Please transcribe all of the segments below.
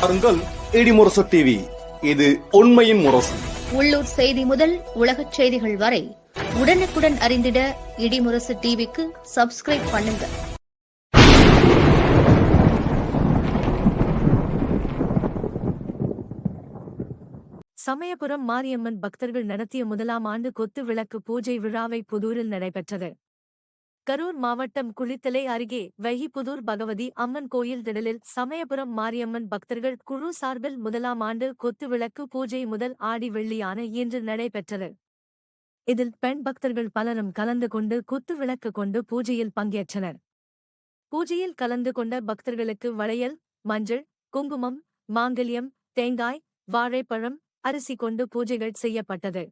பாருங்கள் இடிமுரசு டிவி. இது உண்மையின் முரசு. உள்ளூர் செய்தி முதல் உலகச் செய்திகள் வரை உடனுக்குடன் அறிந்திட இடிமுரசு டிவிக்கு சப்ஸ்கிரைப் பண்ணுங்க. சமயபுரம் மாரியம்மன் பக்தர்கள் நடத்திய முதலாம் ஆண்டு கொத்து விளக்கு பூஜை விழாவை புதூரில் நடைபெற்றது. கரூர் மாவட்டம் குளித்தலை அருகே வைகிப்புதூர் பகவதி அம்மன் கோயில் திடலில் சமயபுரம் மாரியம்மன் பக்தர்கள் குழு சார்பில் முதலாம் ஆண்டு கொத்து விளக்கு பூஜை முதல் ஆடி வெள்ளியான இன்று நடைபெற்றது. இதில் பெண் பக்தர்கள் பலரும் கலந்து கொண்டு குத்து விளக்கு கொண்டு பூஜையில் பங்கேற்றனர். பூஜையில் கலந்து கொண்ட பக்தர்களுக்கு வளையல், மஞ்சள், குங்குமம், மாங்கல்யம், தேங்காய், வாழைப்பழம், அரிசி கொண்டு பூஜைகள் செய்யப்பட்டது.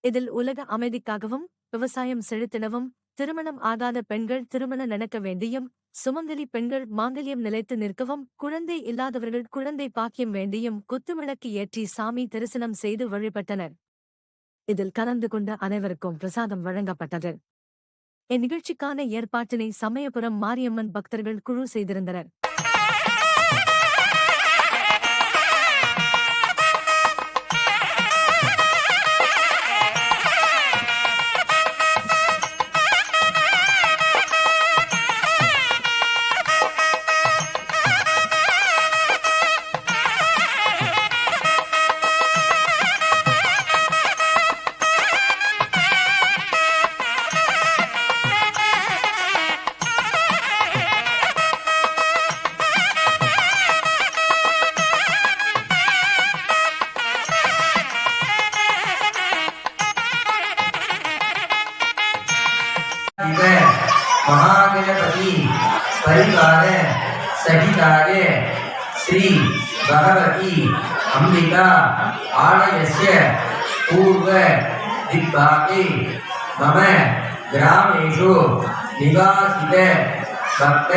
இதில் உலக அமைதிக்காகவும் விவசாயம் செழித்திடவும் திருமணம் ஆகாத பெண்கள் திருமணம் நடக்க வேண்டியும், சுமங்கலி பெண்கள் மாங்கல்யம் நிலைத்து நிற்கவும், குழந்தை இல்லாதவர்கள் குழந்தை பாக்கியம் வேண்டியும் குத்துவிளக்கு ஏற்றி சாமி தரிசனம் செய்து வழிபட்டனர். இதில் கலந்து கொண்ட அனைவருக்கும் பிரசாதம் வழங்கப்பட்டது. இந்நிகழ்ச்சிக்கான ஏற்பாட்டினை சமயபுரம் மாரியம்மன் பக்தர்கள் குழு செய்திருந்தனர். महागणपति परिवार सहिताय श्री भगवती अंबिका आलयस्य पूर्व दिग्भागे मम ग्रामेषु निवासित भक्त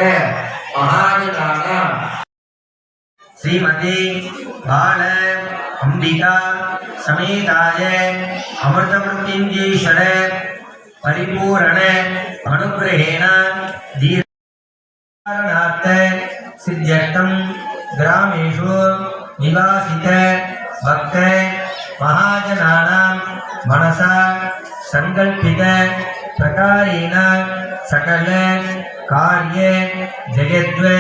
महाजनानां श्रीमती बाल अंबिका समेताय अमृतमृत्युंजयेश्वर परिपूर्ण अनुग्रहेण दीर्घारणार्थ सिद्ध्यर्थं ग्रामेषु निवासित भक्त महाजनानां मनसा संकल्पित प्रकारेण सकल कार्य जगद्वे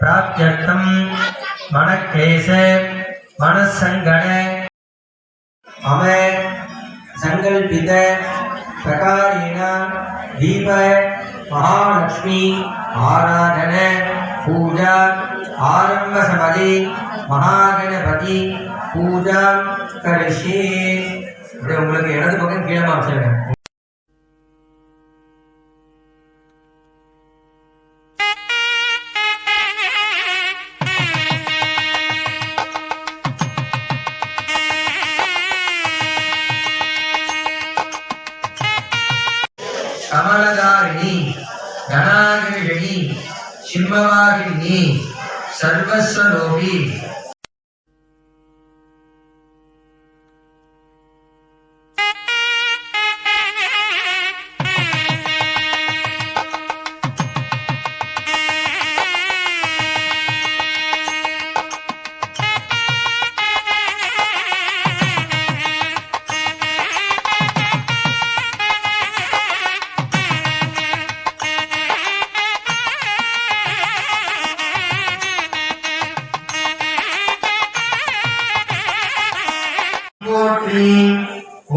प्राप्त्यर्थं मनक्लेश मनस्संगण मम संकल्पित प्रकारेण दीप महालक्ष्मी आराधन पूजा आरंभ समये महागणपति पूजा करिष्ये. உங்களுக்கு இடது பக்கம் கீழே வச்சிருங்க. कमलदारिणी धनागिरिणी शिववाहिनी सर्वस्वरूपी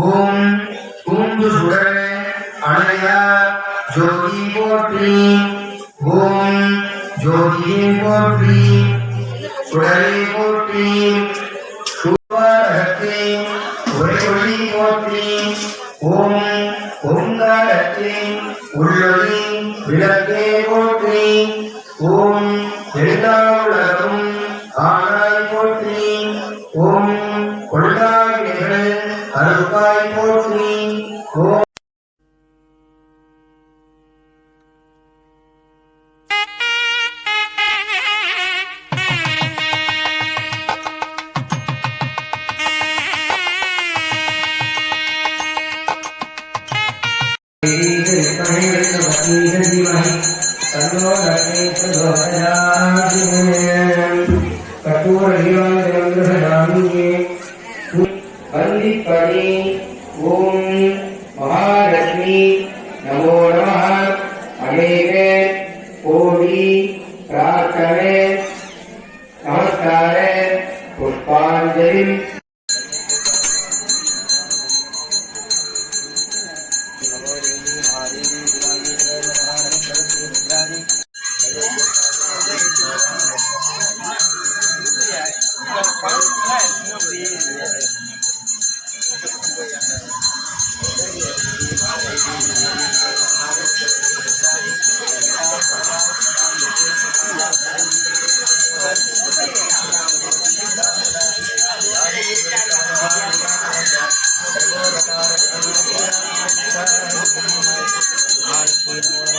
ओम कुंभ सुडर अनया ज्योति पोत्री ओम ज्योति पोत्री सुडरे पोत्री सुवरते ओरली पोत्री ओम ओंकारते उल्लली विलके पोत्री ओम एल्लाउलगम आनाय पोत्री ओम अरुपाय पोत्री ओम கற்பூர நீராஜனே வந்திப்படி ஓம் மகாலட்சுமி நமோ நமः அநேக கோடி பிரார்த்தனை நமஸ்கார புஷ்பாஞ்சலி Thank you.